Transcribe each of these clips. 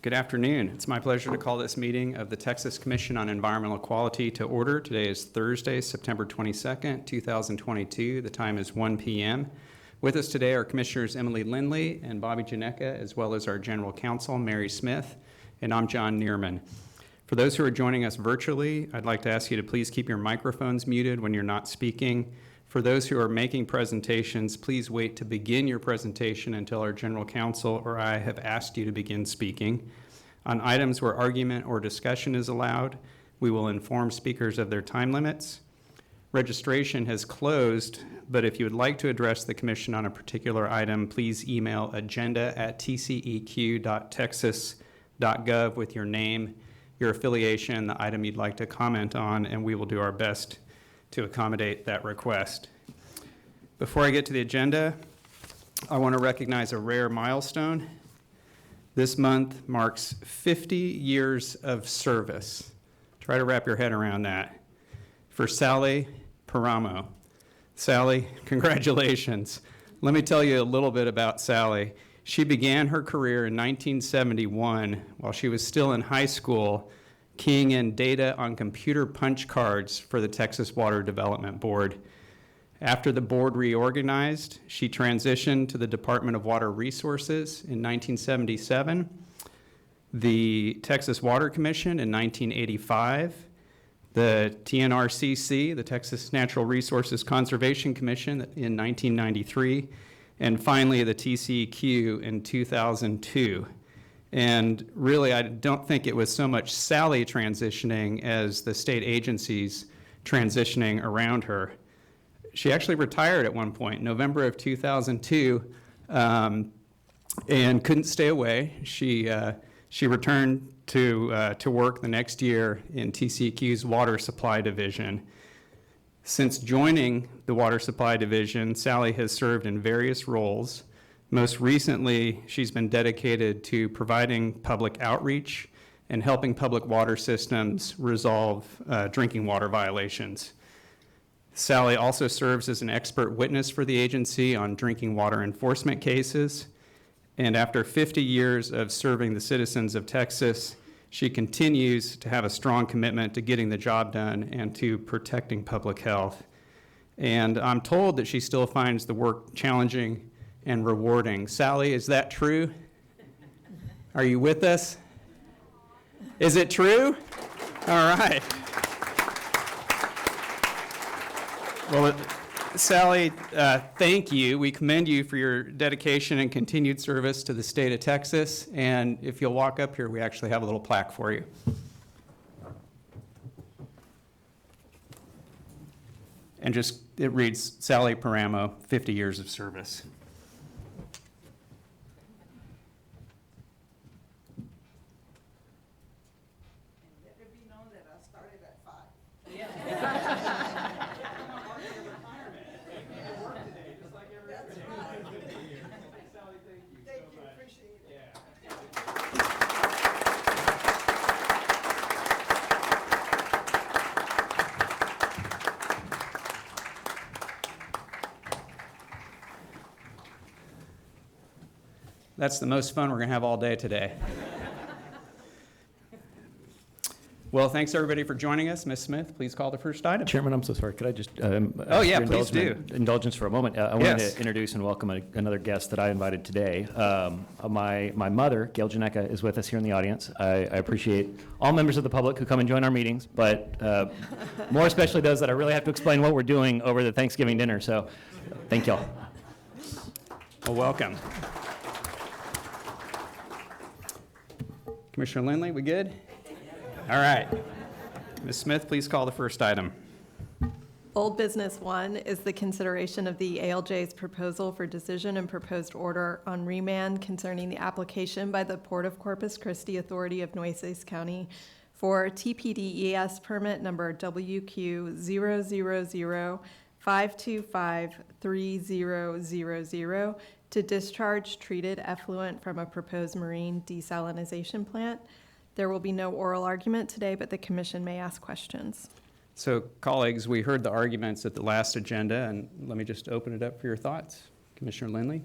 Good afternoon. It's my pleasure to call this meeting of the Texas Commission on Environmental Quality to order. Today is Thursday, September 22nd, 2022. The time is 1 p.m. With us today are Commissioners Emily Lindley and Bobby Ginecka, as well as our General Counsel, Mary Smith, and I'm John Neerman. For those who are joining us virtually, I'd like to ask you to please keep your microphones muted when you're not speaking. For those who are making presentations, please wait to begin your presentation until our General Counsel or I have asked you to begin speaking. On items where argument or discussion is allowed, we will inform speakers of their time limits. Registration has closed, but if you would like to address the Commission on a particular item, please email agenda@tceq.texas.gov with your name, your affiliation, the item you'd like to comment on, and we will do our best to accommodate that request. Before I get to the agenda, I want to recognize a rare milestone. This month marks 50 years of service. Try to wrap your head around that. For Sally Paramo. Sally, congratulations. Let me tell you a little bit about Sally. She began her career in 1971 while she was still in high school, keying in data on computer punch cards for the Texas Water Development Board. After the board reorganized, she transitioned to the Department of Water Resources in 1977, the Texas Water Commission in 1985, the TNRCC, the Texas Natural Resources Conservation Commission in 1993, and finally the TCEQ in 2002. And really, I don't think it was so much Sally transitioning as the state agencies transitioning around her. She actually retired at one point, November of 2002, and couldn't stay away. She returned to work the next year in TCEQ's Water Supply Division. Since joining the Water Supply Division, Sally has served in various roles. Most recently, she's been dedicated to providing public outreach and helping public water systems resolve drinking water violations. Sally also serves as an expert witness for the agency on drinking water enforcement cases. And after 50 years of serving the citizens of Texas, she continues to have a strong commitment to getting the job done and to protecting public health. And I'm told that she still finds the work challenging and rewarding. Sally, is that true? Are you with us? Is it true? All right. Well, Sally, thank you. We commend you for your dedication and continued service to the state of Texas. And if you'll walk up here, we actually have a little plaque for you. And just, it reads, Sally Paramo, 50 years of service. That's the most fun we're going to have all day today. Well, thanks everybody for joining us. Ms. Smith, please call the first item. Chairman, I'm so sorry. Could I just oh yeah, please do. Indulgence for a moment. I wanted to introduce and welcome another guest that I invited today. My mother, Gail Ginecka, is with us here in the audience. I appreciate all members of the public who come and join our meetings, but more especially those that I really have to explain what we're doing over the Thanksgiving dinner. So thank y'all. Well, welcome. Commissioner Lindley, we good? All right. Ms. Smith, please call the first item. Old business 1 is the consideration of the ALJ's proposal for decision and proposed order on remand concerning the application by the Port of Corpus Christi Authority of Nueces County for TPDES permit number WQ000-525-3000 to discharge treated effluent from a proposed marine desalination plant. There will be no oral argument today, but the commission may ask questions. So, colleagues, we heard the arguments at the last agenda, and let me just open it up for your thoughts. Commissioner Lindley?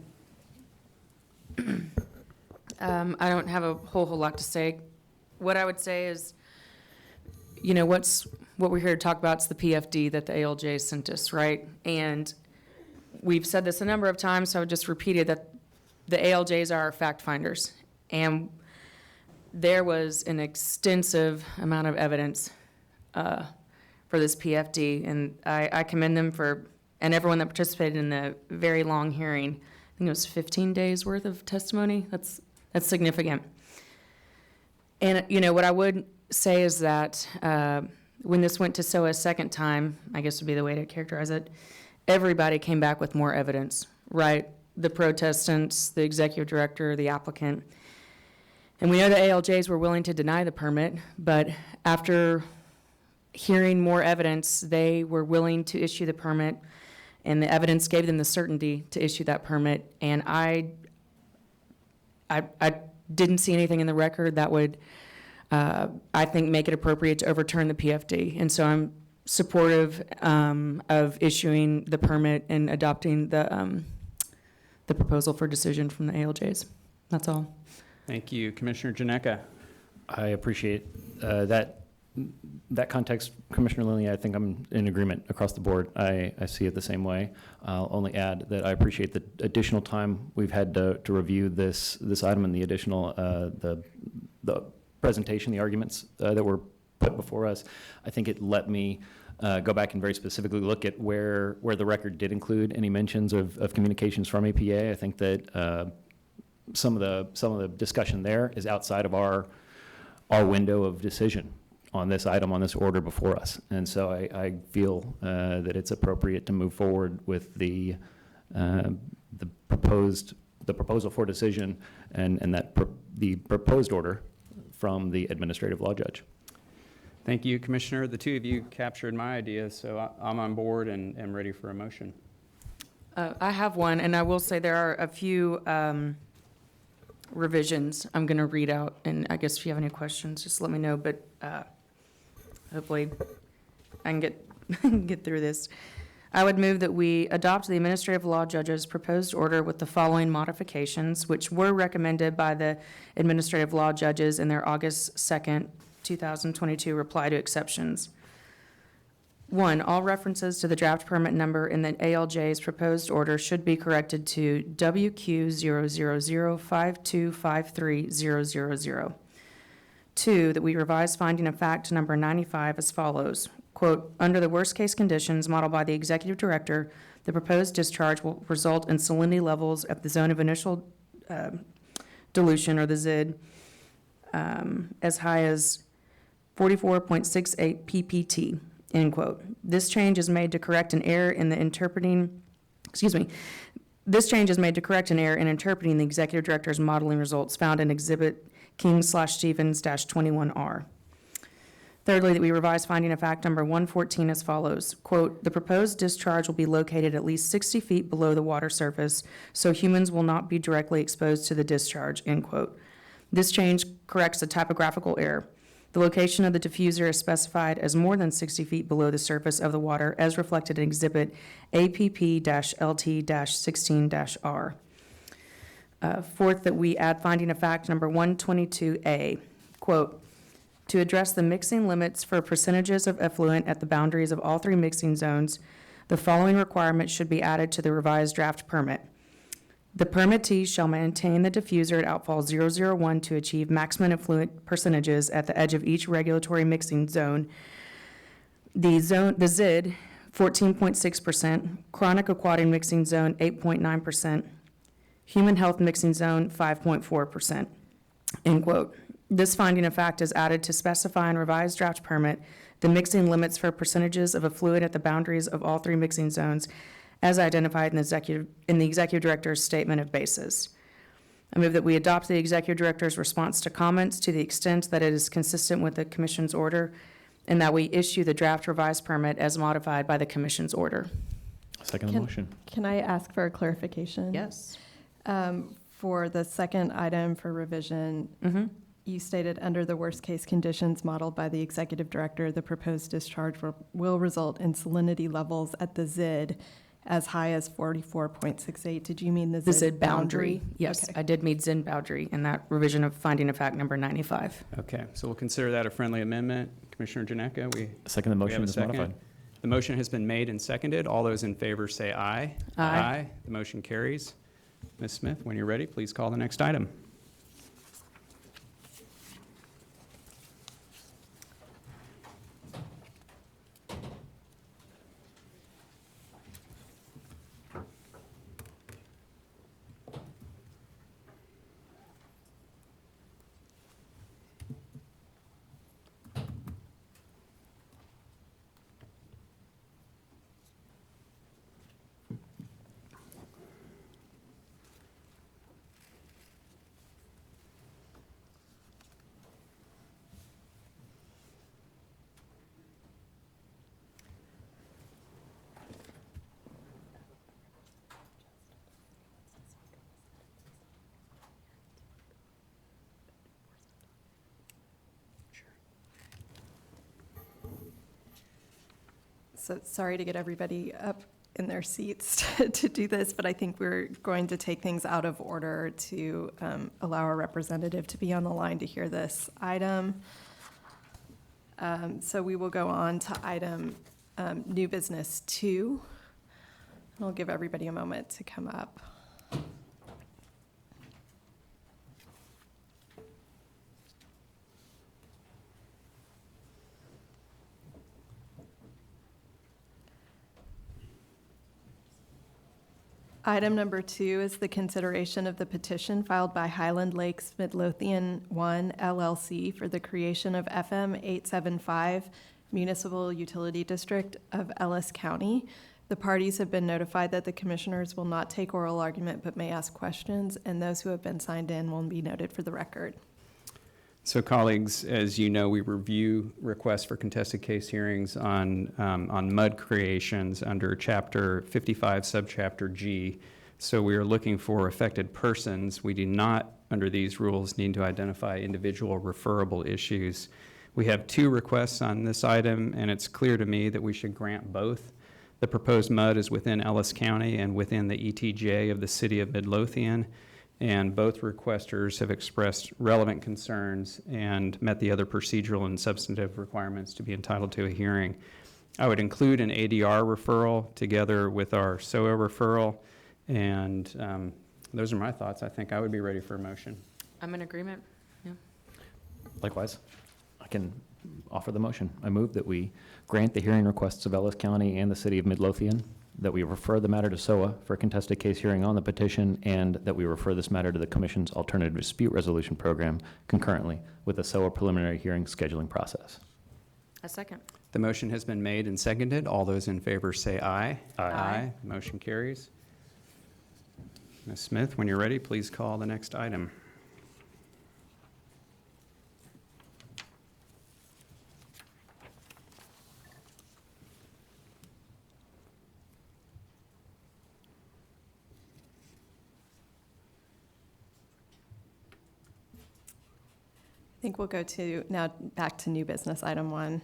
I don't have a whole lot to say. What I would say is, what we're here to talk about is the PFD that the ALJ sent us, right? And we've said this a number of times, so I would just repeat it, that the ALJs are our fact finders. And there was an extensive amount of evidence for this PFD, and I commend them and everyone that participated in the very long hearing. I think it was 15 days worth of testimony. That's significant. And, what I would say is that when this went to SOA a second time, I guess would be the way to characterize it, everybody came back with more evidence, right? The protestants, the executive director, the applicant. And we know the ALJs were willing to deny the permit, but after hearing more evidence, they were willing to issue the permit, and the evidence gave them the certainty to issue that permit. And I didn't see anything in the record that would, I think, make it appropriate to overturn the PFD. And so I'm supportive of issuing the permit and adopting the proposal for decision from the ALJs. That's all. Thank you. Commissioner Janeka. I appreciate that context, Commissioner Lilly. I think I'm in agreement across the board. I see it the same way. I'll only add that I appreciate the additional time we've had to review this item and the additional the presentation, the arguments that were put before us. I think it let me go back and very specifically look at where the record did include any mentions of communications from APA. I think that some of the discussion there is outside of our window of decision on this item, on this order before us. And so I feel that it's appropriate to move forward with the proposal for decision and the proposed order from the administrative law judge. Thank you, Commissioner. The two of you captured my idea, so I'm on board and am ready for a motion. I have one, and I will say there are a few revisions I'm going to read out, and I guess if you have any questions, just let me know, but hopefully I can get through this. I would move that we adopt the administrative law judge's proposed order with the following modifications, which were recommended by the administrative law judges in their August 2nd, 2022 reply to exceptions. 1, all references to the draft permit number in the ALJ's proposed order should be corrected to WQ0005253,000. 2, that we revise finding of fact number 95 as follows. Quote, under the worst-case conditions modeled by the executive director, the proposed discharge will result in salinity levels at the zone of initial dilution, or the ZID, as high as 44.68 ppt, end quote. This change is made to correct an error in the This change is made to correct an error in interpreting the executive director's modeling results found in Exhibit King/Stevens-21R. Thirdly, that we revise finding of fact number 114 as follows. Quote, the proposed discharge will be located at least 60 feet below the water surface, so humans will not be directly exposed to the discharge, end quote. This change corrects a typographical error. The location of the diffuser is specified as more than 60 feet below the surface of the water, as reflected in Exhibit APP-LT-16-R. Fourth, that we add finding of fact number 122A. Quote, to address the mixing limits for percentages of effluent at the boundaries of all 3 mixing zones, the following requirements should be added to the revised draft permit. The permittee shall maintain the diffuser at outfall 001 to achieve maximum effluent percentages at the edge of each regulatory mixing zone. The ZID, 14.6%, chronic aquatic mixing zone, 8.9%, human health mixing zone, 5.4%, end quote. This finding of fact is added to specify in revised draft permit the mixing limits for percentages of a fluid at the boundaries of all 3 mixing zones as identified in the executive director's statement of basis. I move that we adopt the executive director's response to comments to the extent that it is consistent with the commission's order, and that we issue the draft revised permit as modified by the commission's order. Second the motion. Can I ask for a clarification? Yes. For the second item for revision, you stated under the worst-case conditions modeled by the executive director, the proposed discharge will result in salinity levels at the ZID as high as 44.68. Did you mean the The ZID ZID boundary, yes, Okay. I did meet ZID boundary in that revision of finding of fact number 95. Okay, so we'll consider that a friendly amendment. Commissioner Janeka, we Second the we have motion a is second. modified. The motion has been made and seconded. All those in favor say aye. Aye. The motion carries. Ms. Smith, when you're ready, please call the next item. So sorry to get everybody up in their seats to do this, but I think we're going to take things out of order to allow our representative to be on the line to hear this item. So we will go on to item new business 2. I'll give everybody a moment to come up. Item number 2 is the consideration of the petition filed by Highland Lakes Midlothian 1 LLC for the creation of FM 875 Municipal Utility District of Ellis County. The parties have been notified that the commissioners will not take oral argument but may ask questions, and those who have been signed in will be noted for the record. So colleagues, as you know, we review requests for contested case hearings on MUD creations under Chapter 55, Subchapter G. So we are looking for affected persons. We do not, under these rules, need to identify individual referable issues. We have 2 requests on this item, and it's clear to me that we should grant both. The proposed MUD is within Ellis County and within the ETJ of the City of Midlothian. And both requesters have expressed relevant concerns and met the other procedural and substantive requirements to be entitled to a hearing. I would include an ADR referral together with our SOA referral, and those are my thoughts. I think I would be ready for a motion. I'm in agreement. Yeah. Likewise, I can offer the motion. I move that we grant the hearing requests of Ellis County and the City of Midlothian, that we refer the matter to SOA for a contested case hearing on the petition, and that we refer this matter to the Commission's Alternative Dispute Resolution Program concurrently with the SOA preliminary hearing scheduling process. A second. The motion has been made and seconded. All those in favor say aye. Aye. Motion carries. Ms. Smith, when you're ready, please call the next item. I think we'll go to, now back to new business, item 1.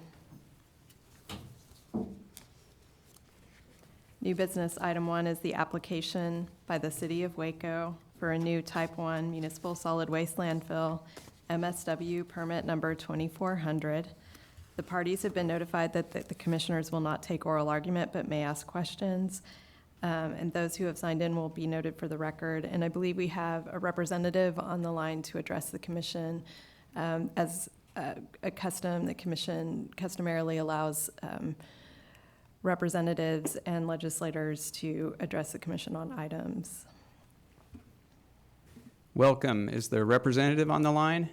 New business, item 1 is the application by the City of Waco for a new Type 1 Municipal Solid Waste Landfill, MSW permit number 2400. The parties have been notified that the commissioners will not take oral argument but may ask questions. And those who have signed in will be noted for the record. And I believe we have a representative on the line to address the commission. As a custom, the commission customarily allows representatives and legislators to address the commission on items. Welcome. Is the representative on the line?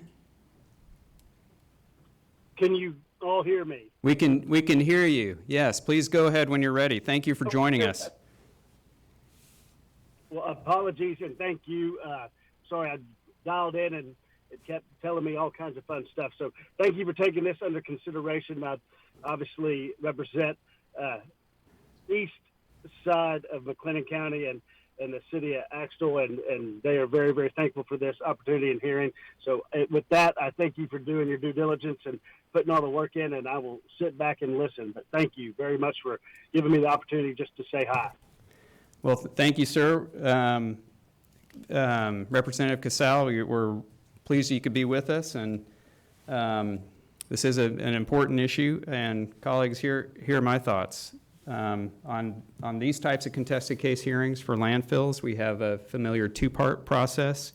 Can you all hear me? We can hear you. Yes, please go ahead when you're ready. Thank you for joining us. Well, apologies and thank you. Sorry, I dialed in and it kept telling me all kinds of fun stuff. So thank you for taking this under consideration. I obviously represent east side of McLennan County and the city of Axtell, and they are very, very thankful for this opportunity and hearing. So with that, I thank you for doing your due diligence and putting all the work in, and I will sit back and listen. But thank you very much for giving me the opportunity just to say hi. Well, thank you, sir. Representative Casal, we're pleased you could be with us, and this is an important issue, and colleagues, here are my thoughts. On these types of contested case hearings for landfills, we have a familiar two-part process.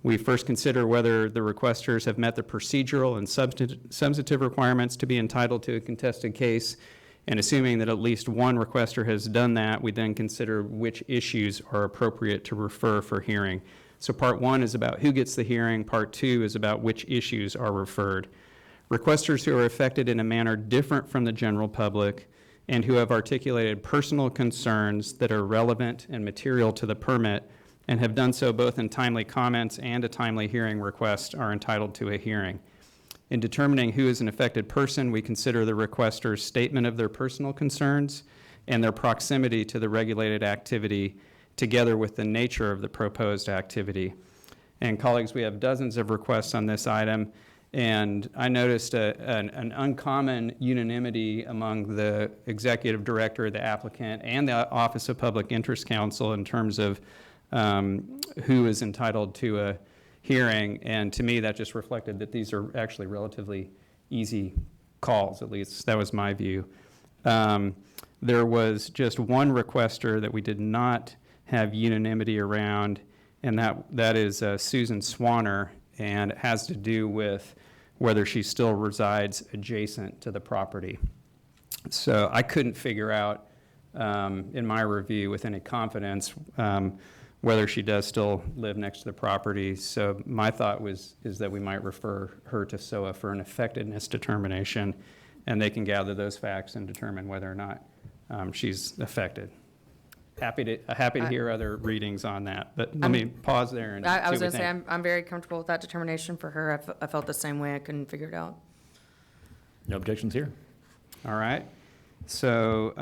We first consider whether the requesters have met the procedural and substantive requirements to be entitled to a contested case, and assuming that at least one requester has done that, we then consider which issues are appropriate to refer for hearing. So part one is about who gets the hearing. Part two is about which issues are referred. Requesters who are affected in a manner different from the general public and who have articulated personal concerns that are relevant and material to the permit and have done so both in timely comments and a timely hearing request are entitled to a hearing. In determining who is an affected person, we consider the requester's statement of their personal concerns and their proximity to the regulated activity together with the nature of the proposed activity. And colleagues, we have dozens of requests on this item, and I noticed an uncommon unanimity among the executive director, the applicant, and the Office of Public Interest Counsel in terms of who is entitled to a hearing, and to me that just reflected that these are actually relatively easy calls, at least that was my view. There was just one requester that we did not have unanimity around, and that is Susan Swanner, and it has to do with whether she still resides adjacent to the property. So I couldn't figure out in my review with any confidence whether she does still live next to the property. So my thought is that we might refer her to SOA for an effectiveness determination, and they can gather those facts and determine whether or not she's affected. Happy to hear other readings on that, but let me pause there and I was see going what to we say, think. I'm very comfortable with that determination for her. I felt the same way. I couldn't figure it out. No objections here. All right. So,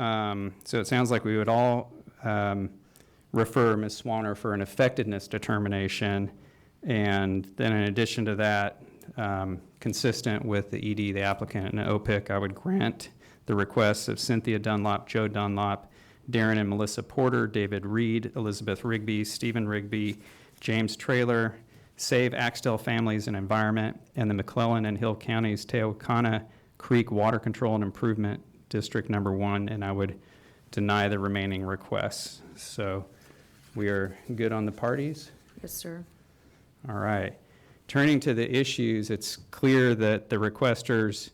so it sounds like we would all refer Ms. Swanner for an effectiveness determination, and then in addition to that, consistent with the ED, the applicant, and OPIC, I would grant the requests of Cynthia Dunlop, Joe Dunlop, Darren and Melissa Porter, David Reed, Elizabeth Rigby, Stephen Rigby, James Traylor, Save Axtell Families and Environment, and the McClellan and Hill Counties Teocana Creek Water Control and Improvement District Number 1, and I would deny the remaining requests. So we are good on the parties? Yes, sir. All right. Turning to the issues, it's clear that the requesters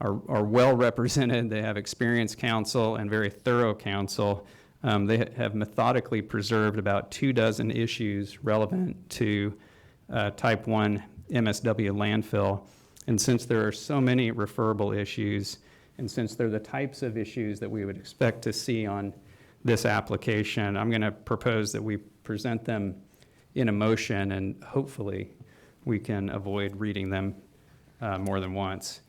are well represented. They have experienced counsel and very thorough counsel. They have methodically preserved about 24 issues relevant to Type 1 MSW landfill. And since there are so many referable issues, and since they're the types of issues that we would expect to see on this application, I'm going to propose that we present them in a motion, and hopefully we can avoid reading them more than once.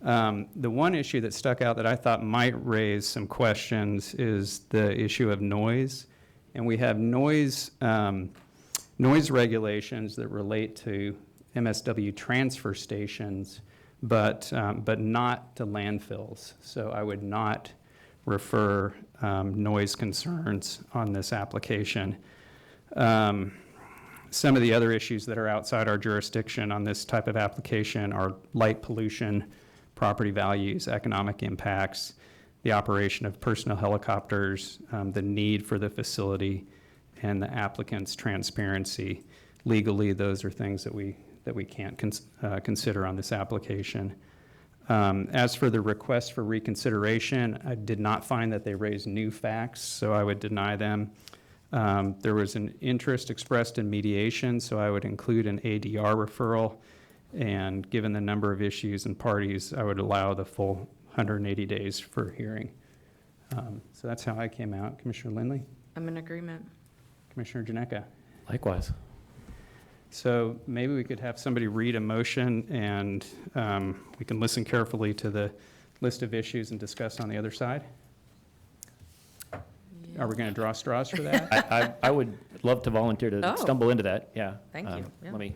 The one issue that stuck out that I thought might raise some questions is the issue of noise. And we have noise regulations that relate to MSW transfer stations, but not to landfills. So I would not refer noise concerns on this application. Some of the other issues that are outside our jurisdiction on this type of application are light pollution, property values, economic impacts, the operation of personal helicopters, the need for the facility, and the applicant's transparency. Legally, those are things that we can't consider on this application. As for the request for reconsideration, I did not find that they raised new facts, so I would deny them. There was an interest expressed in mediation, so I would include an ADR referral. And given the number of issues and parties, I would allow the full 180 days for hearing. So that's how I came out. Commissioner Lindley? I'm in agreement. Commissioner Janeka? Likewise. So maybe we could have somebody read a motion, and we can listen carefully to the list of issues and discuss on the other side. Are we going to draw straws for that? I would love to volunteer to Oh. stumble into that, yeah. Thank you, yeah. Let me.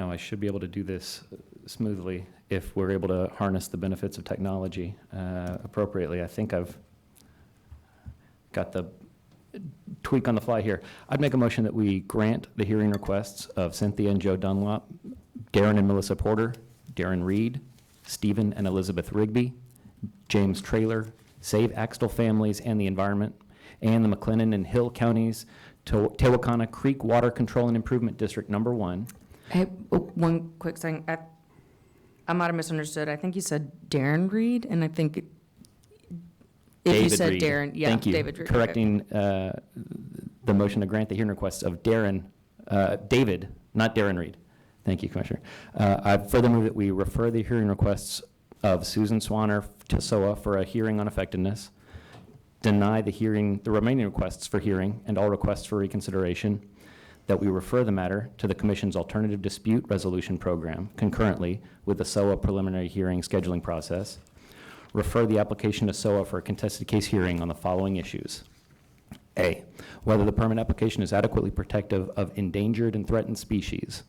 now. I should be able to do this smoothly if we're able to harness the benefits of technology appropriately. I think I've got the tweak on the fly here. I'd make a motion that we grant the hearing requests of Cynthia and Joe Dunlop, Darren and Melissa Porter, Darren Reed, Stephen and Elizabeth Rigby, James Traylor, Save Axtell Families and the Environment, and the McLennan and Hill Counties Tewakana Creek Water Control and Improvement District Number 1. Hey, one quick thing. I might have misunderstood. I think you said Darren Reed, and I think if you David said Reed. Darren, yeah, Thank you. David Reed. Correcting the motion to grant the hearing requests of David, not Darren Reed. Thank you, Commissioner. I further move that we refer the hearing requests of Susan Swanner to SOA for a hearing on effectiveness, deny the remaining requests for hearing and all requests for reconsideration, that we refer the matter to the Commission's Alternative Dispute Resolution Program concurrently with the SOA preliminary hearing scheduling process, refer the application to SOA for a contested case hearing on the following issues. A, whether the permit application is adequately protective of endangered and threatened species.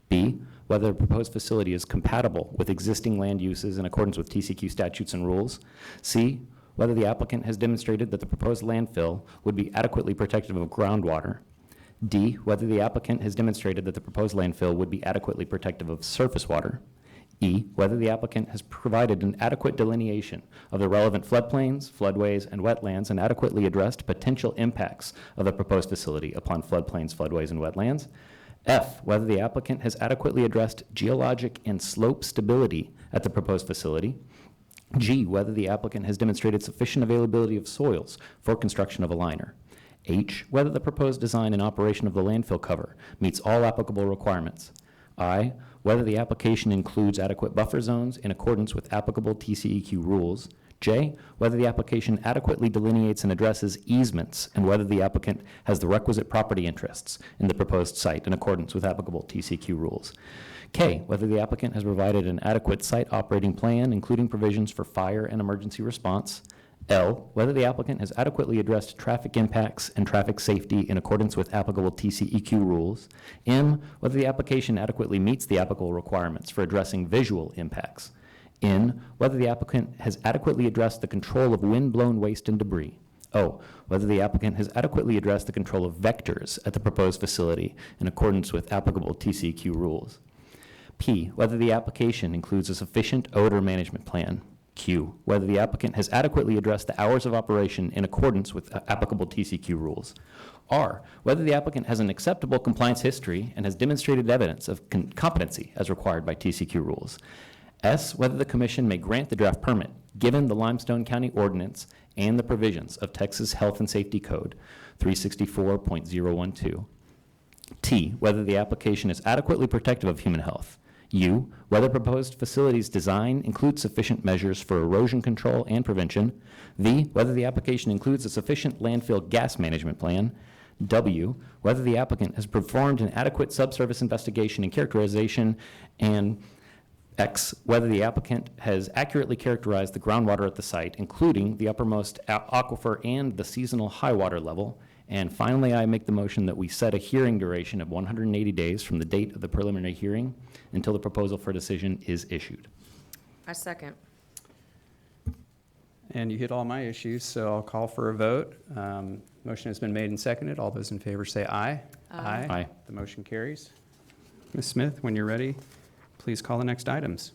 B, whether the proposed facility is compatible with existing land uses in accordance with TCQ statutes and rules. C, whether the applicant has demonstrated that the proposed landfill would be adequately protective of groundwater. D, whether the applicant has demonstrated that the proposed landfill would be adequately protective of surface water. E, whether the applicant has provided an adequate delineation of the relevant floodplains, floodways, and wetlands and adequately addressed potential impacts of the proposed facility upon floodplains, floodways, and wetlands. F, whether the applicant has adequately addressed geologic and slope stability at the proposed facility. G, whether the applicant has demonstrated sufficient availability of soils for construction of a liner. H, whether the proposed design and operation of the landfill cover meets all applicable requirements. I, whether the application includes adequate buffer zones in accordance with applicable TCEQ rules. J, whether the application adequately delineates and addresses easements and whether the applicant has the requisite property interests in the proposed site in accordance with applicable TCEQ rules. K, whether the applicant has provided an adequate site operating plan, including provisions for fire and emergency response. L, whether the applicant has adequately addressed traffic impacts and traffic safety in accordance with applicable TCEQ rules. M, whether the application adequately meets the applicable requirements for addressing visual impacts. N, whether the applicant has adequately addressed the control of wind-blown waste and debris. O, whether the applicant has adequately addressed the control of vectors at the proposed facility in accordance with applicable TCEQ rules. P, whether the application includes a sufficient odor management plan. Q, whether the applicant has adequately addressed the hours of operation in accordance with applicable TCEQ rules. R, whether the applicant has an acceptable compliance history and has demonstrated evidence of competency as required by TCEQ rules. S, whether the Commission may grant the draft permit given the Limestone County Ordinance and the provisions of Texas Health and Safety Code 364.012. T, whether the application is adequately protective of human health. U, whether proposed facilities design includes sufficient measures for erosion control and prevention. V, whether the application includes a sufficient landfill gas management plan. W, whether the applicant has performed an adequate subsurface investigation and characterization. And X, whether the applicant has accurately characterized the groundwater at the site, including the uppermost aquifer and the seasonal high water level. And finally, I make the motion that we set a hearing duration of 180 days from the date of the preliminary hearing until the proposal for decision is issued. I second. And you hit all my issues, so I'll call for a vote. Motion has been made and seconded. All those in favor say aye. Aye. Aye. The motion carries. Ms. Smith, when you're ready, please call the next items.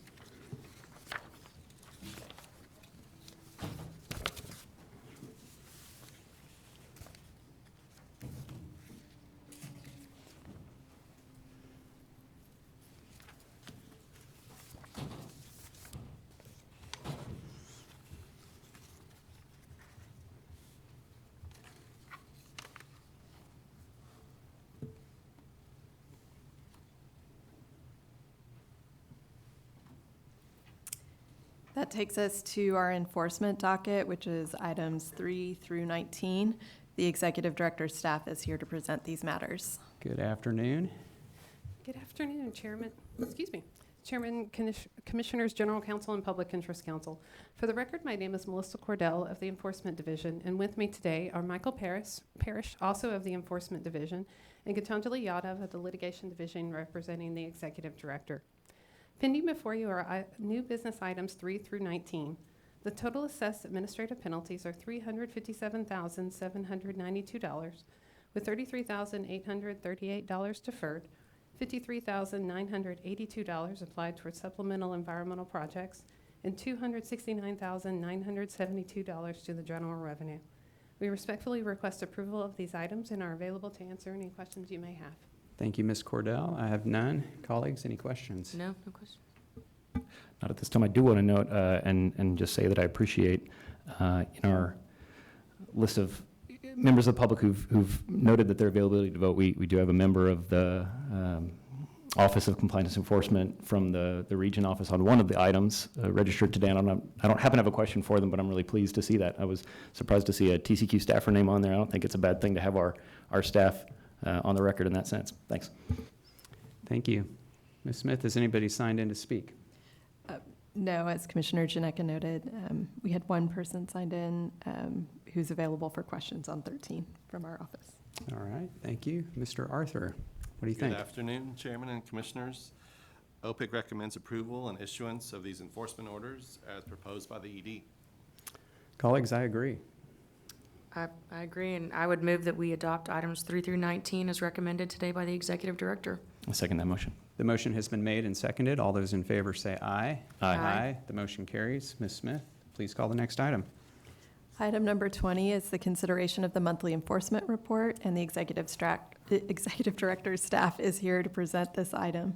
That takes us to our enforcement docket, which is items 3 through 19. The executive director's staff is here to present these matters. Good afternoon. Good afternoon, Chairman, Chairman, Commissioners, General Counsel, and Public Interest Counsel. For the record, my name is Melissa Cordell of the Enforcement Division, and with me today are Michael Parrish, also of the Enforcement Division, and Gitanjali Yadav of the Litigation Division representing the Executive Director. Pending before you are new business items 3 through 19. The total assessed administrative penalties are $357,792, with $33,838 deferred, $53,982 applied towards supplemental environmental projects, and $269,972 to the general revenue. We respectfully request approval of these items and are available to answer any questions you may have. Thank you, Ms. Cordell. I have none. Colleagues, any questions? No question. Not at this time. I do want to note and just say that I appreciate in our list of members of the public who've noted that their availability to vote, we do have a member of the Office of Compliance Enforcement from the region office on one of the items registered today. And I don't happen to have a question for them, but I'm really pleased to see that. I was surprised to see a TCQ staffer name on there. I don't think it's a bad thing to have our staff on the record in that sense. Thanks. Thank you. Ms. Smith, has anybody signed in to speak? No, as Commissioner Janeka noted, we had one person signed in who's available for questions on 13 from our office. All right, thank you. Mr. Arthur, what do you think? Good afternoon, Chairman and Commissioners. OPIC recommends approval and issuance of these enforcement orders as proposed by the ED. Colleagues, I agree. I agree, and I would move that we adopt items 3 through 19 as recommended today by the Executive Director. I second that motion. The motion has been made and seconded. All those in favor say aye. Aye. Aye. The motion carries. Ms. Smith, please call the next item. Item number 20 is the consideration of the monthly enforcement report, and the Executive Director's staff is here to present this item.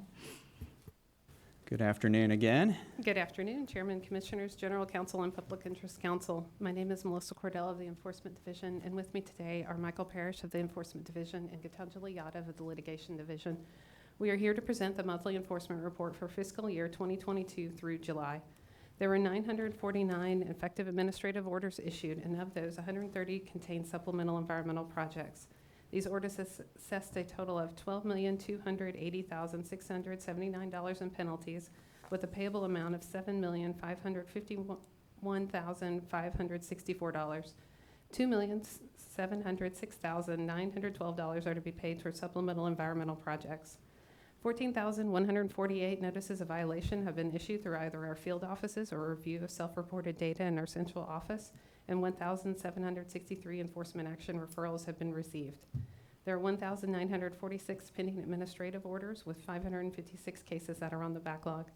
Good afternoon again. Good afternoon, Chairman, Commissioners, General Counsel, and Public Interest Counsel. My name is Melissa Cordell of the Enforcement Division, and with me today are Michael Parrish of the Enforcement Division and Gitanjali Yadav of the Litigation Division. We are here to present the monthly enforcement report for fiscal year 2022 through July. There were 949 effective administrative orders issued, and of those, 130 contain supplemental environmental projects. These orders assessed a total of $12,280,679 in penalties, with a payable amount of $7,551,564. $2,706,912 are to be paid towards supplemental environmental projects. 14,148 notices of violation have been issued through either our field offices or review of self-reported data in our central office, and 1,763 enforcement action referrals have been received. There are 1,946 pending administrative orders, with 556 cases that are on the backlog.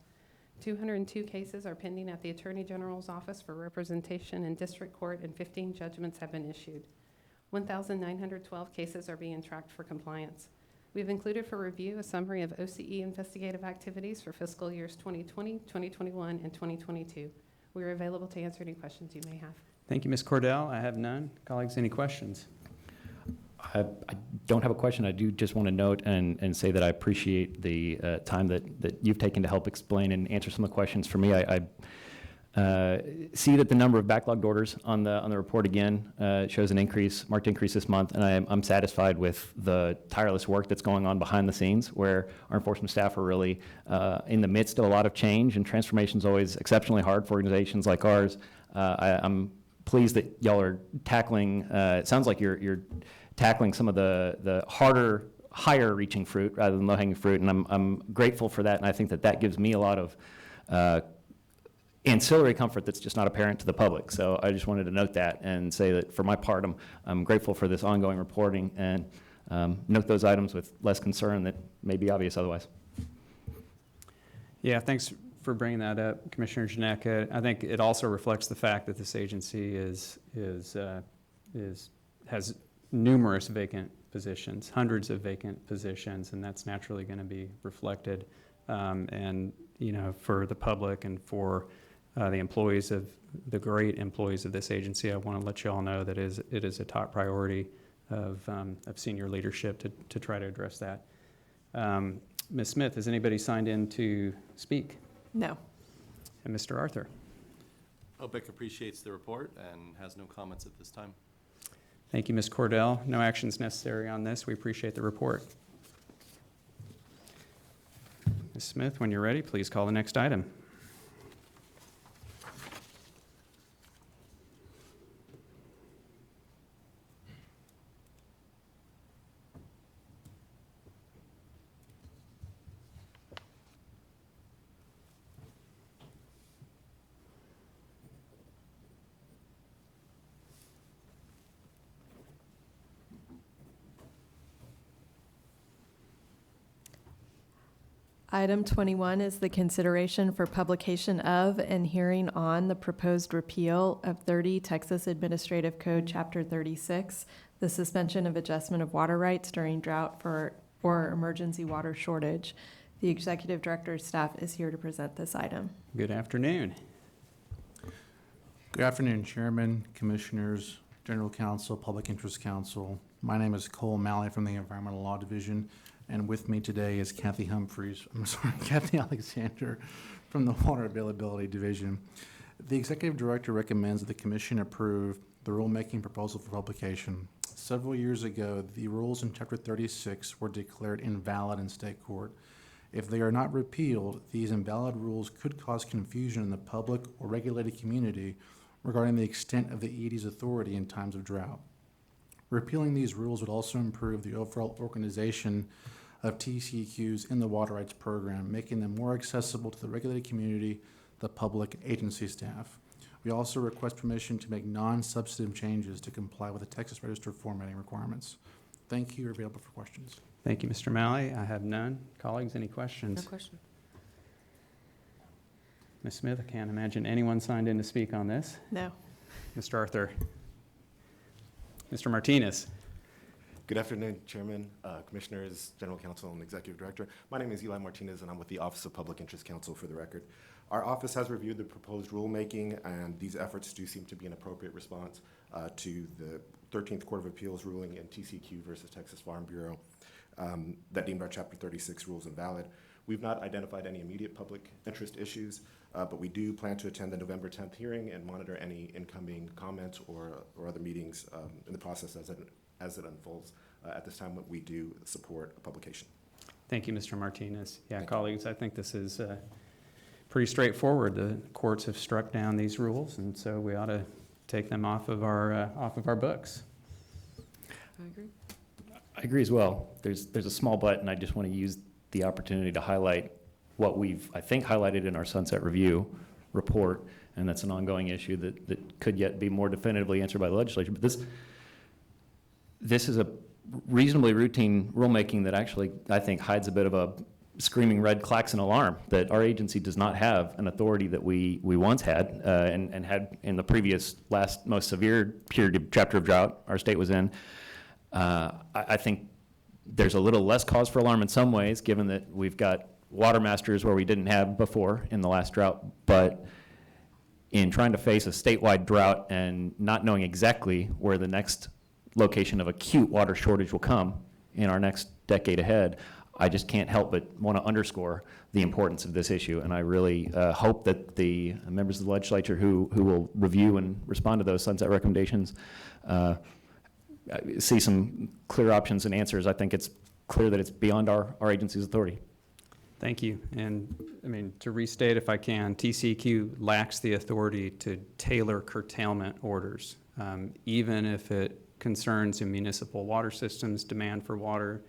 202 cases are pending at the Attorney General's office for representation in district court, and 15 judgments have been issued. 1,912 cases are being tracked for compliance. We've included for review a summary of OCE investigative activities for fiscal years 2020, 2021, and 2022. We are available to answer any questions you may have. Thank you, Ms. Cordell. I have none. Colleagues, any questions? I don't have a question. I do just want to note and say that I appreciate the time that you've taken to help explain and answer some of the questions for me. I see that the number of backlogged orders on the report again shows an marked increase this month, and I'm satisfied with the tireless work that's going on behind the scenes, where our enforcement staff are really in the midst of a lot of change, and transformation is always exceptionally hard for organizations like ours. I'm pleased that y'all are tackling. It sounds like you're tackling some of the harder, higher-reaching fruit rather than low-hanging fruit, and I'm grateful for that, and I think that gives me a lot of ancillary comfort that's just not apparent to the public. So I just wanted to note that and say that for my part, I'm grateful for this ongoing reporting, and note those items with less concern that may be obvious otherwise. Yeah, thanks for bringing that up, Commissioner Janeka. I think it also reflects the fact that this agency has numerous vacant positions, hundreds of vacant positions, and that's naturally going to be reflected. And for the public and for the employees of the great employees of this agency, I want to let you all know that it is a top priority of senior leadership to try to address that. Ms. Smith, has anybody signed in to speak? No. And Mr. Arthur? OPIC appreciates the report and has no comments at this time. Thank you, Ms. Cordell. No actions necessary on this. We appreciate the report. Ms. Smith, when you're ready, please call the next item. Item 21 is the consideration for publication of and hearing on the proposed repeal of 30 Texas Administrative Code, Chapter 36, the suspension of adjustment of water rights during drought or emergency water shortage. The Executive Director's staff is here to present this item. Good afternoon. Good afternoon, Chairman, Commissioners, General Counsel, Public Interest Counsel. My name is Cole Malley from the Environmental Law Division, and with me today is Kathy Alexander from the Water Availability Division. The Executive Director recommends that the Commission approve the rulemaking proposal for publication. Several years ago, the rules in Chapter 36 were declared invalid in state court. If they are not repealed, these invalid rules could cause confusion in the public or regulated community regarding the extent of the ED's authority in times of drought. Repealing these rules would also improve the overall organization of TCEQs in the water rights program, making them more accessible to the regulated community, the public, agency staff. We also request permission to make non-substantive changes to comply with the Texas Register formatting requirements. Thank you. We're available for questions. Thank you, Mr. Malley. I have none. Colleagues, any questions? No question. Ms. Smith, I can't imagine anyone signed in to speak on this. No. Mr. Arthur. Mr. Martinez. Good afternoon, Chairman, Commissioners, General Counsel, and Executive Director. My name is Eli Martinez, and I'm with the Office of Public Interest Counsel for the record. Our office has reviewed the proposed rulemaking, and these efforts do seem to be an appropriate response to the 13th Court of Appeals ruling in TCEQ versus Texas Farm Bureau that deemed our Chapter 36 rules invalid. We've not identified any immediate public interest issues, but we do plan to attend the November 10th hearing and monitor any incoming comments or other meetings in the process as it unfolds. At this time, we do support a publication. Thank you, Mr. Martinez. Yeah, colleagues, I think this is pretty straightforward. The courts have struck down these rules, and so we ought to take them off of our books. I agree. I agree as well. There's a small but, and I just want to use the opportunity to highlight what we've, I think, highlighted in our Sunset Review report, and that's an ongoing issue that could yet be more definitively answered by the legislature. But this is a reasonably routine rulemaking that actually, I think, hides a bit of a screaming red klaxon alarm that our agency does not have an authority that we once had and had in the previous last most severe period of chapter of drought our state was in. I think there's a little less cause for alarm in some ways, given that we've got water masters where we didn't have before in the last drought. But in trying to face a statewide drought and not knowing exactly where the next location of acute water shortage will come in our next decade ahead, I just can't help but want to underscore the importance of this issue. And I really hope that the members of the legislature who will review and respond to those sunset recommendations see some clear options and answers. I think it's clear that it's beyond our agency's authority. Thank you. And I mean, to restate if I can, TCEQ lacks the authority to tailor curtailment orders, even if it concerns in municipal water systems, demand for water,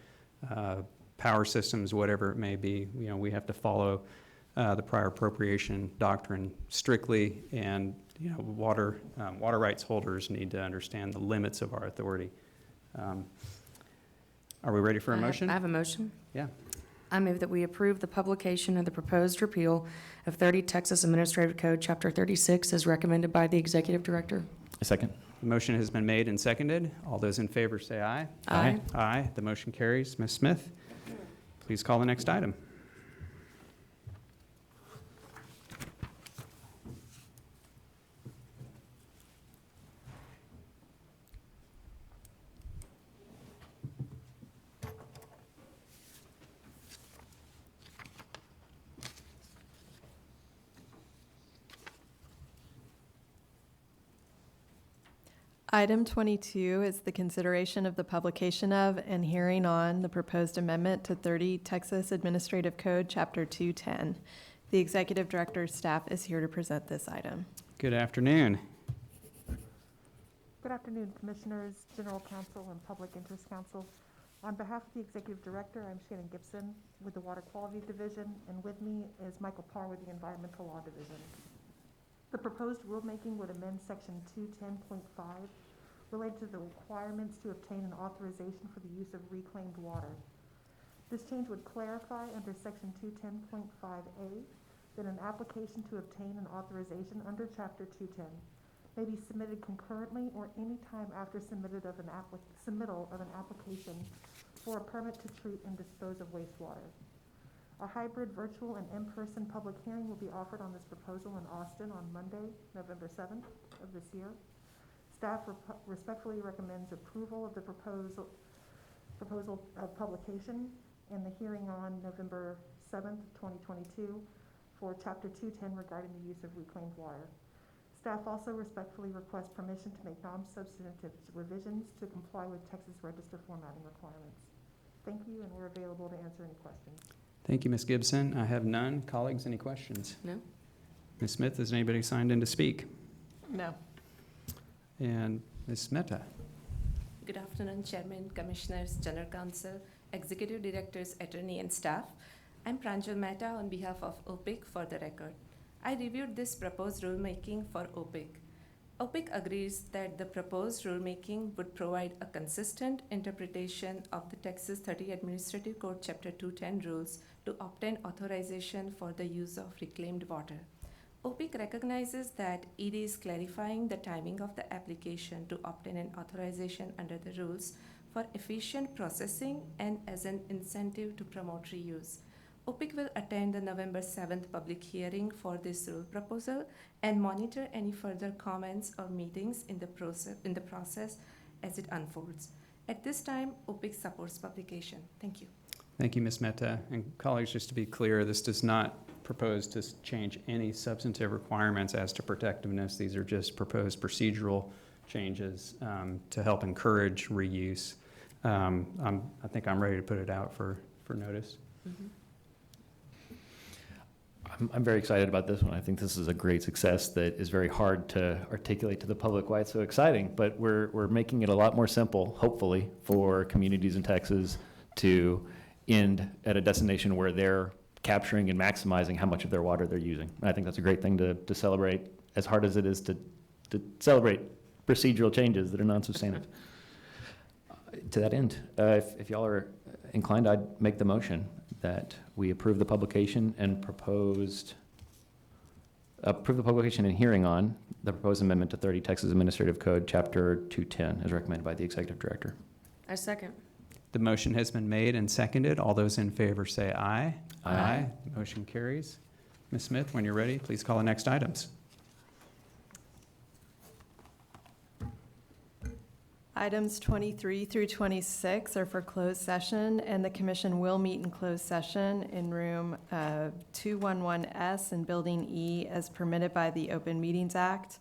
power systems, whatever it may be. You know, we have to follow the prior appropriation doctrine strictly, and you know, water rights holders need to understand the limits of our authority. Are we ready for a motion? I have a motion. Yeah. I move that we approve the publication of the proposed repeal of 30 Texas Administrative Code, Chapter 36, as recommended by the Executive Director. A second. The motion has been made and seconded. All those in favor say aye. Aye. Aye. The motion carries. Ms. Smith, please call the next item. Item 22 is the consideration of the publication of and hearing on the proposed amendment to 30 Texas Administrative Code, Chapter 210. The Executive Director's staff is here to present this item. Good afternoon. Good afternoon, Commissioners, General Counsel, and Public Interest Counsel. On behalf of the Executive Director, I'm Shannon Gibson with the Water Quality Division, and with me is Michael Parr with the Environmental Law Division. The proposed rulemaking would amend Section 210.5 related to the requirements to obtain an authorization for the use of reclaimed water. This change would clarify under Section 210.5A that an application to obtain an authorization under Chapter 210 may be submitted concurrently or any time after submittal of an application for a permit to treat and dispose of wastewater. A hybrid virtual and in-person public hearing will be offered on this proposal in Austin on Monday, November 7th of this year. Staff respectfully recommends approval of the proposal of publication and the hearing on November 7th, 2022 for Chapter 210 regarding the use of reclaimed water. Staff also respectfully requests permission to make non-substantive revisions to comply with Texas Register formatting requirements. Thank you, and we're available to answer any questions. Thank you, Ms. Gibson. I have none. Colleagues, any questions? No? Ms. Smith, is anybody signed in to speak? No. And Ms. Mehta? Good afternoon, Chairman, Commissioners, General Counsel, Executive Directors, Attorney, and staff. I'm Pranjal Mehta on behalf of OPIC for the record. I reviewed this proposed rulemaking for OPIC. OPIC agrees that the proposed rulemaking would provide a consistent interpretation of the Texas 30 Administrative Code Chapter 210 rules to obtain authorization for the use of reclaimed water. OPIC recognizes that it is clarifying the timing of the application to obtain an authorization under the rules for efficient processing and as an incentive to promote reuse. OPIC will attend the November 7th public hearing for this rule proposal and monitor any further comments or meetings in the process as it unfolds. At this time, OPIC supports publication. Thank you. Thank you, Ms. Mehta. And colleagues, just to be clear, this does not propose to change any substantive requirements as to protectiveness. These are just proposed procedural changes to help encourage reuse. I think I'm ready to put it out for notice. Mm-hmm. I'm very excited about this one. I think this is a great success that is very hard to articulate to the public why it's so exciting, but we're making it a lot more simple, hopefully, for communities in Texas to end at a destination where they're capturing and maximizing how much of their water they're using. And I think that's a great thing to celebrate, as hard as it is to celebrate procedural changes that are non-substantive. To that end, if y'all are inclined, I'd make the motion that we approve the publication and approve the publication and hearing on the proposed amendment to 30 Texas Administrative Code, Chapter 210, as recommended by the Executive Director. I second. The motion has been made and seconded. All those in favor say aye. Aye. Motion carries. Ms. Smith, when you're ready, please call the next items. Items 23 through 26 are for closed session, and the commission will meet in closed session in room 211S in Building E as permitted by the Open Meetings Act,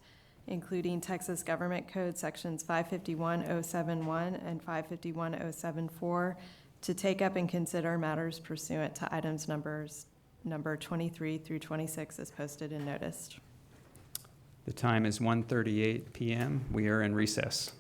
including Texas Government Code Sections 551.071 and 551.074, to take up and consider matters pursuant to items number 23 through 26 as posted and noticed. The time is 1:38 p.m. We are in recess.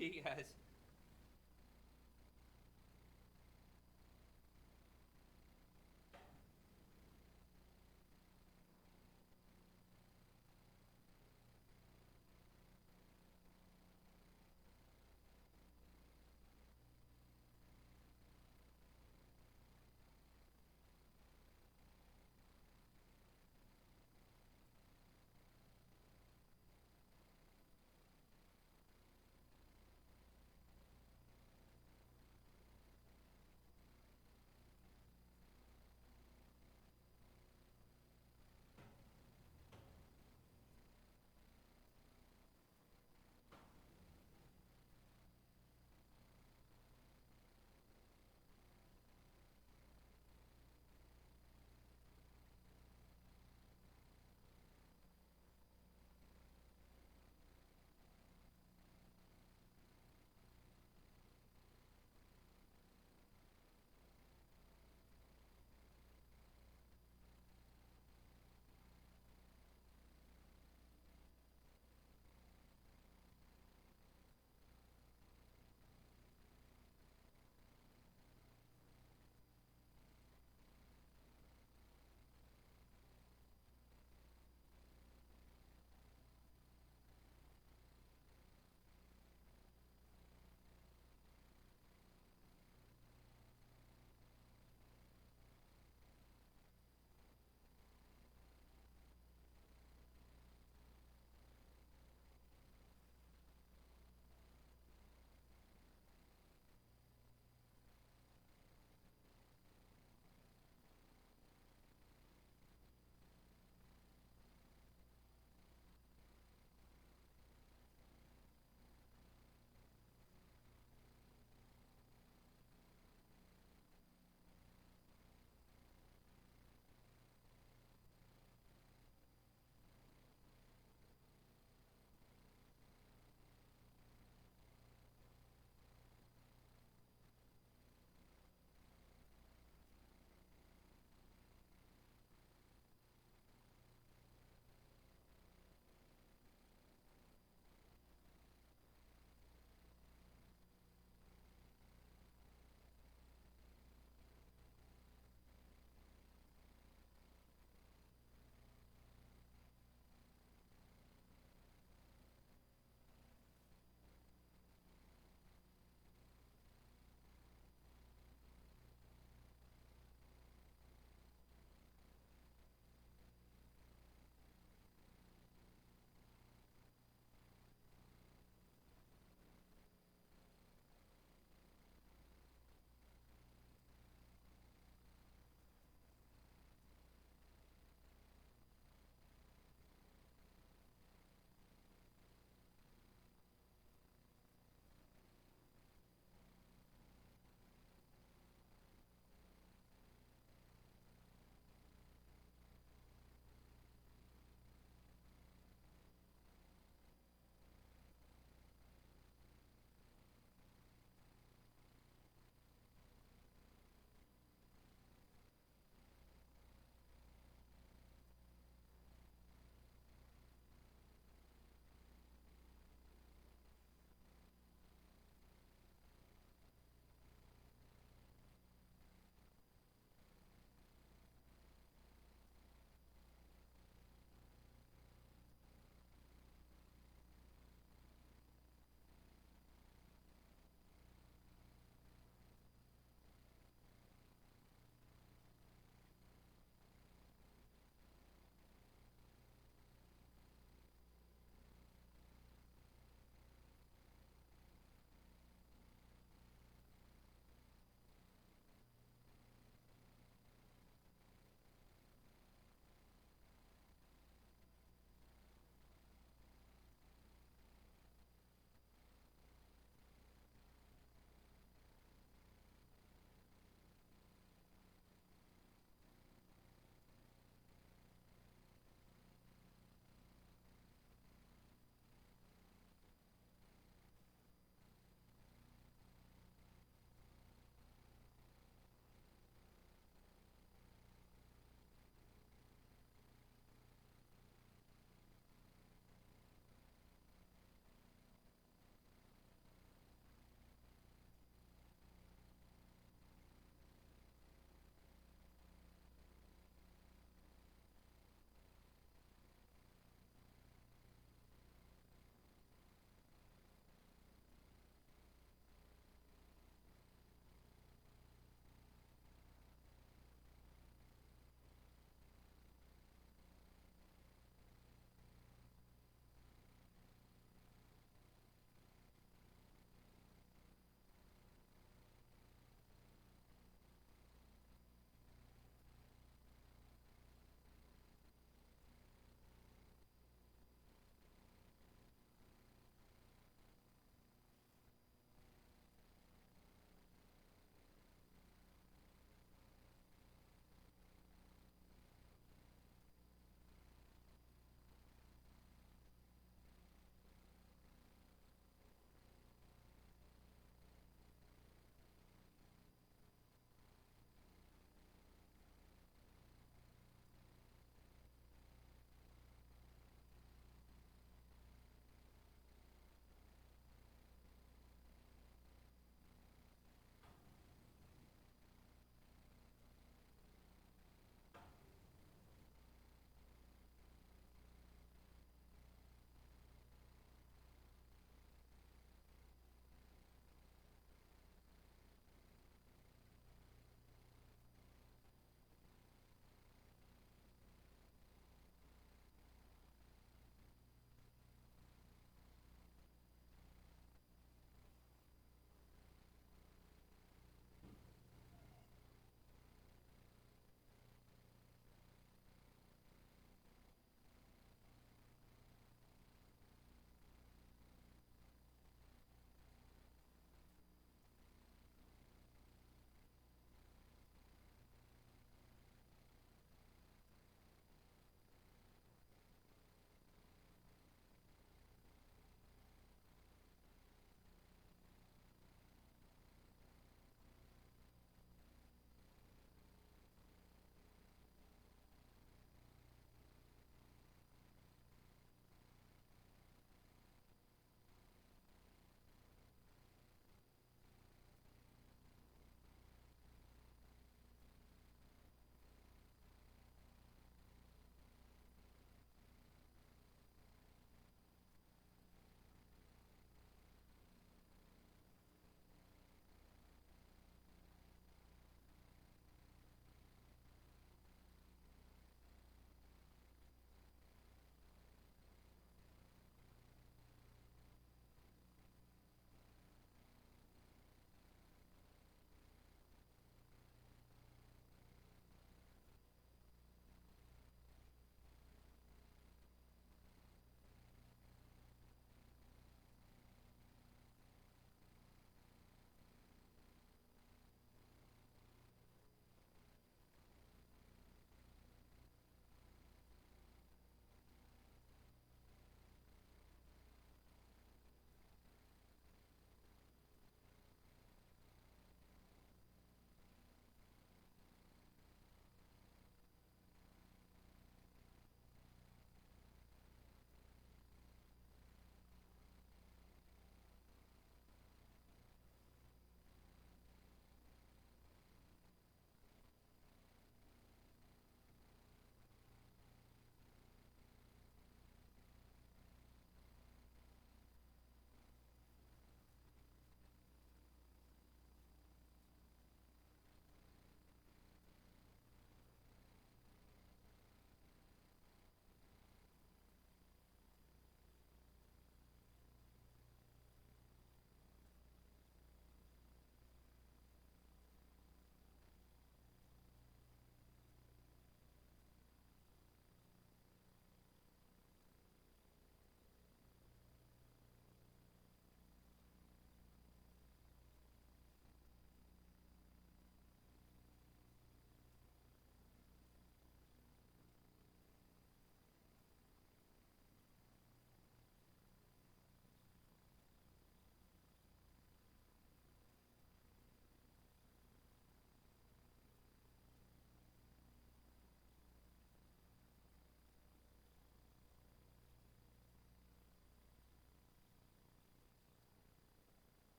See you guys.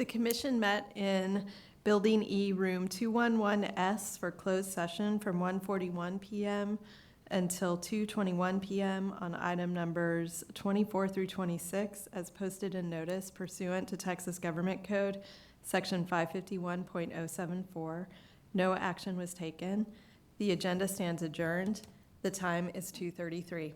The commission met in Building E, Room 211S for closed session from 1:41 PM until 2:21 PM on item numbers 24 through 26 as posted in notice pursuant to Texas Government Code, Section 551.074. No action was taken. The agenda stands adjourned. The time is 2:33.